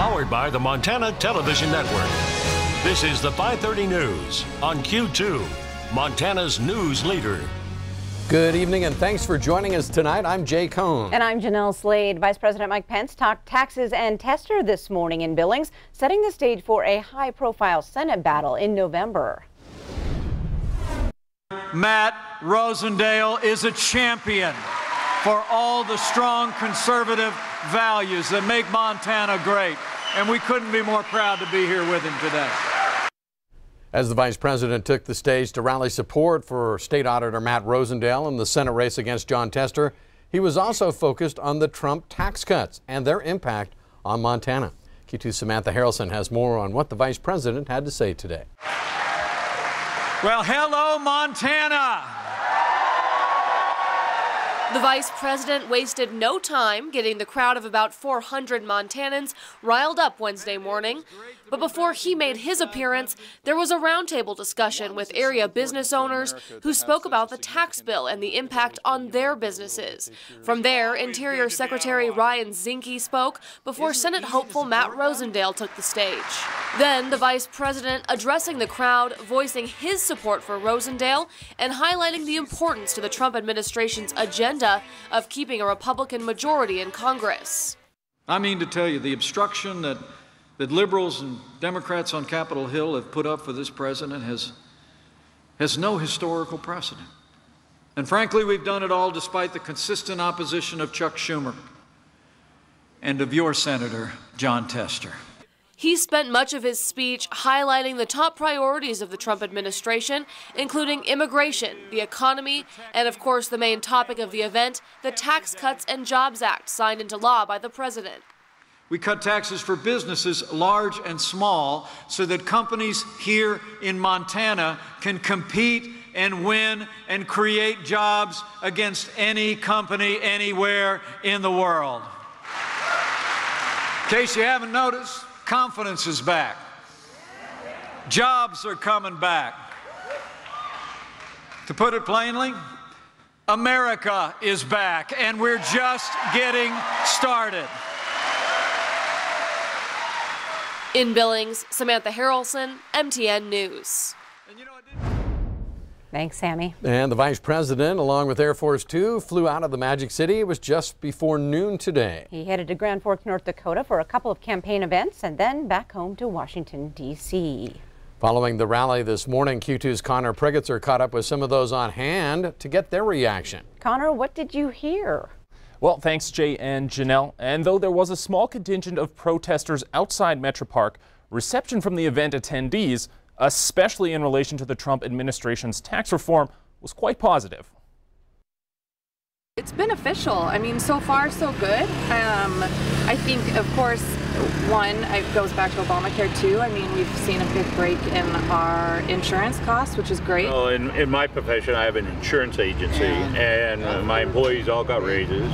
Powered by the Montana Television Network. This is the 5:30 News on Q2, Montana's news leader. Good evening and thanks for joining us tonight. I'm Jay Cohn. And I'm Jeanelle Slade. Vice President Mike Pence talked taxes and tester this morning in Billings, setting the stage for a high-profile Senate battle in November. Matt Rosendale is a champion for all the strong conservative values that make Montana great, and we couldn't be more proud to be here with him today. As the vice president took the stage to rally support for State Auditor Matt Rosendale in the Senate race against John Tester, he was also focused on the Trump tax cuts and their impact on Montana. Q2's Samantha Harrelson has more on what the vice president had to say today. Well, hello, Montana! The vice president wasted no time getting the crowd of about 400 Montanans riled up Wednesday morning. But before he made his appearance, there was a roundtable discussion with area business owners who spoke about the tax bill and the impact on their businesses. From there, Interior Secretary Ryan Zinke spoke before Senate hopeful Matt Rosendale took the stage. Then the vice president addressing the crowd, voicing his support for Rosendale and highlighting the importance to the Trump administration's agenda of keeping a Republican majority in Congress. I mean to tell you, the obstruction that liberals and Democrats on Capitol Hill have put up for this president has no historical precedent. And frankly, we've done it all despite the consistent opposition of Chuck Schumer and of your Senator, John Tester. He spent much of his speech highlighting the top priorities of the Trump administration, including immigration, the economy, and of course the main topic of the event, the Tax Cuts and Jobs Act signed into law by the president. We cut taxes for businesses large and small so that companies here in Montana can compete and win and create jobs against any company anywhere in the world. In case you haven't noticed, confidence is back. Jobs are coming back. To put it plainly, America is back, and we're just getting started. In Billings, Samantha Harrelson, MTN News. Thanks, Sammy. And the vice president, along with Air Force Two, flew out of the Magic City. It was just before noon today. He headed to Grand Forks, North Dakota for a couple of campaign events and then back home to Washington, D.C. Following the rally this morning, Q2's Connor Prigitzer caught up with some of those on hand to get their reaction. Connor, what did you hear? Well, thanks, Jay and Jeanelle. And though there was a small contingent of protesters outside Metro Park, reception from the event attendees, especially in relation to the Trump administration's tax reform, was quite positive. It's beneficial. I mean, so far, so good. I think, of course, one, it goes back to Obamacare, too. I mean, we've seen a big break in our insurance costs, which is great. Well, in my profession, I have an insurance agency, and my employees all got raises.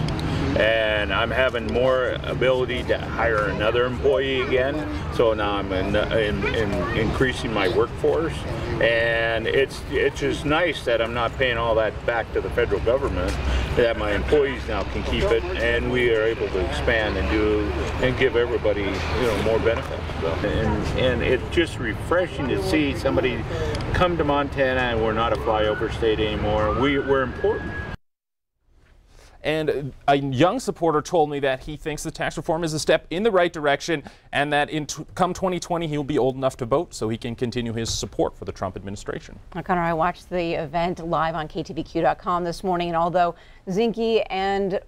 And I'm having more ability to hire another employee again. So now I'm increasing my workforce. And it's just nice that I'm not paying all that back to the federal government, that my employees now can keep it, and we are able to expand and give everybody, more benefits. So, and it's just refreshing to see somebody come to Montana and we're not a flyover state anymore. We're important. And a young supporter told me that he thinks the tax reform is a step in the right direction and that come 2020 he'll be old enough to vote so he can continue his support for the Trump administration. Now, Connor, I watched the event live on KTVQ.com this morning, and although Zinke and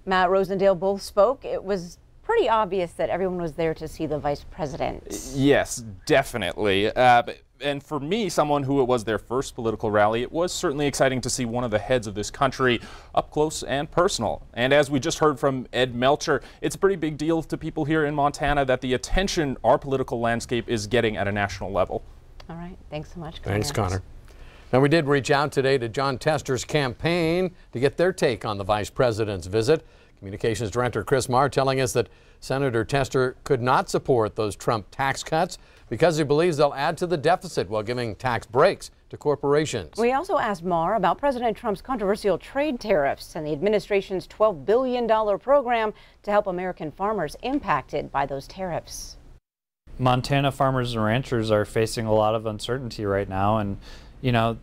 Matt Rosendale both spoke, it was pretty obvious that everyone was there to see the vice president. Yes, definitely. And for me, someone who it was their first political rally, it was certainly exciting to see one of the heads of this country up close and personal. And as we just heard from Ed Melcher, it's a pretty big deal to people here in Montana that the attention our political landscape is getting at a national level. All right. Thanks so much, Connor. Thanks, Connor. Now, we did reach out today to John Tester's campaign to get their take on the vice president's visit. Communications Director Chris Marr telling us that Senator Tester could not support those Trump tax cuts because he believes they'll add to the deficit while giving tax breaks to corporations. We also asked Mar about President Trump's controversial trade tariffs and the administration's $12 billion program to help American farmers impacted by those tariffs. Montana farmers and ranchers are facing a lot of uncertainty right now, and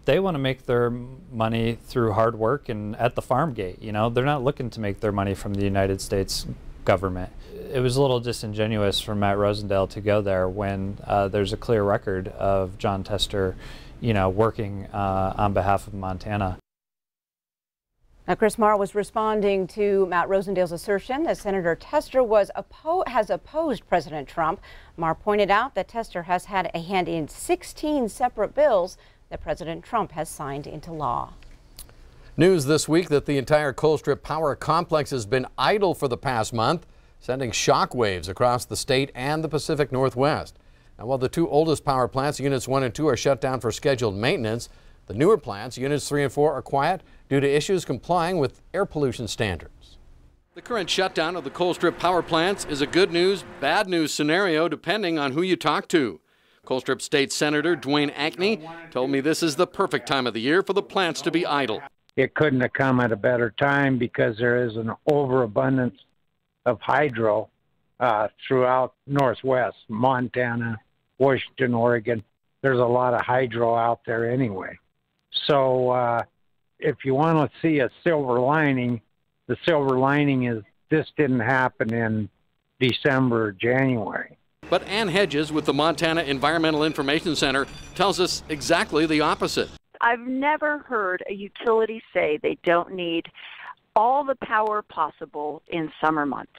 they want to make their money through hard work and at the farm gate. They're not looking to make their money from the United States government. It was a little disingenuous for Matt Rosendale to go there when there's a clear record of Jon Tester, working on behalf of Montana. Now, Chris Marr was responding to Matt Rosendale's assertion that Senator Tester has opposed President Trump. Marr pointed out that Tester has had a hand in 16 separate bills that President Trump has signed into law. News this week that the entire Colstrip power complex has been idle for the past month, sending shockwaves across the state and the Pacific Northwest. Now, while the two oldest power plants, Units 1 and 2, are shut down for scheduled maintenance, the newer plants, Units 3 and 4, are quiet due to issues complying with air pollution standards. The current shutdown of the Colstrip power plants is a good news, bad news scenario depending on who you talk to. Colstrip State Senator Dwayne Ankney told me this is the perfect time of the year for the plants to be idle. It couldn't have come at a better time because there is an overabundance of hydro throughout Northwest, Montana, Washington, Oregon. There's a lot of hydro out there anyway. So if you want to see a silver lining, the silver lining is this didn't happen in December or January. But Ann Hedges with the Montana Environmental Information Center tells us exactly the opposite. I've never heard a utility say they don't need all the power possible in summer months.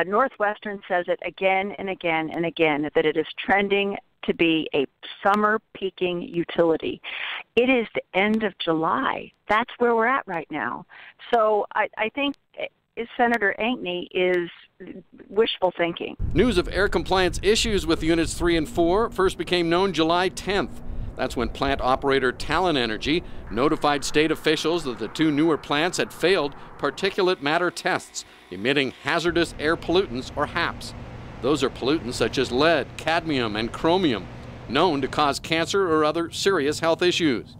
Northwestern says it again and again and again that it is trending to be a summer peaking utility. It is the end of July. That's where we're at right now. So I think Senator Ankney is wishful thinking. News of air compliance issues with Units 3 and 4 first became known July 10th. That's when plant operator Talon Energy notified state officials that the two newer plants had failed particulate matter tests, emitting hazardous air pollutants, or HAPs. Those are pollutants such as lead, cadmium, and chromium, known to cause cancer or other serious health issues.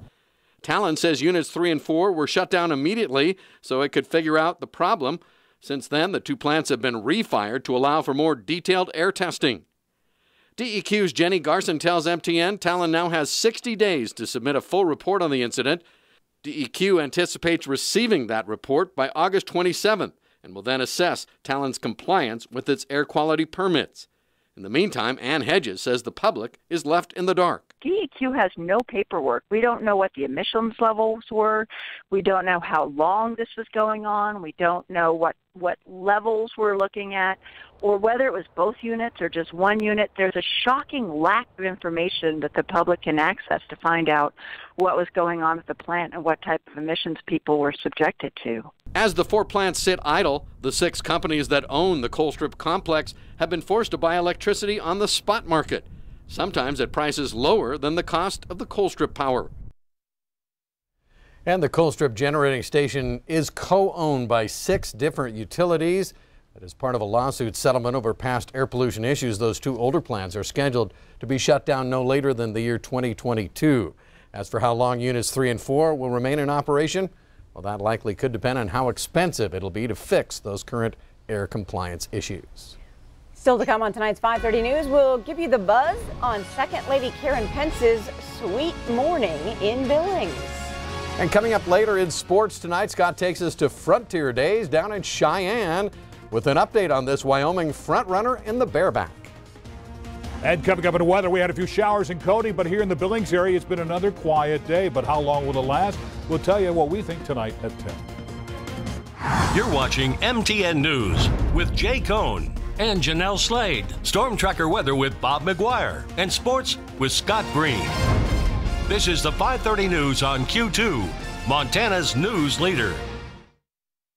Talon says Units 3 and 4 were shut down immediately so it could figure out the problem. Since then, the two plants have been refired to allow for more detailed air testing. DEQ's Jenny Garson tells MTN Talon now has 60 days to submit a full report on the incident. DEQ anticipates receiving that report by August 27th and will then assess Talon's compliance with its air quality permits. In the meantime, Ann Hedges says the public is left in the dark. DEQ has no paperwork. We don't know what the emissions levels were. We don't know how long this was going on. We don't know what levels we're looking at, or whether it was both units or just one unit. There's a shocking lack of information that the public can access to find out what was going on at the plant and what type of emissions people were subjected to. As the four plants sit idle, the 6 companies that own the Colstrip complex have been forced to buy electricity on the spot market, sometimes at prices lower than the cost of the Colstrip power. And the Colstrip generating station is co-owned by 6 different utilities. That is part of a lawsuit settlement over past air pollution issues. Those 2 older plants are scheduled to be shut down no later than the year 2022. As for how long Units 3 and 4 will remain in operation, well, that likely could depend on how expensive it'll be to fix those current air compliance issues. Still to come on tonight's 5:30 News, we'll give you the buzz on Second Lady Karen Pence's sweet morning in Billings. And coming up later in sports tonight, Scott takes us to Frontier Days down in Cheyenne with an update on this Wyoming frontrunner in the bareback. And coming up in the weather, we had a few showers in Cody, but here in the Billings area, it's been another quiet day. But how long will it last? We'll tell you what we think tonight at 10. You're watching MTN News with Jay Cohn and Jeanelle Slade. Storm Tracker weather with Bob McGuire and sports with Scott Green. This is the 5:30 News on Q2, Montana's news leader.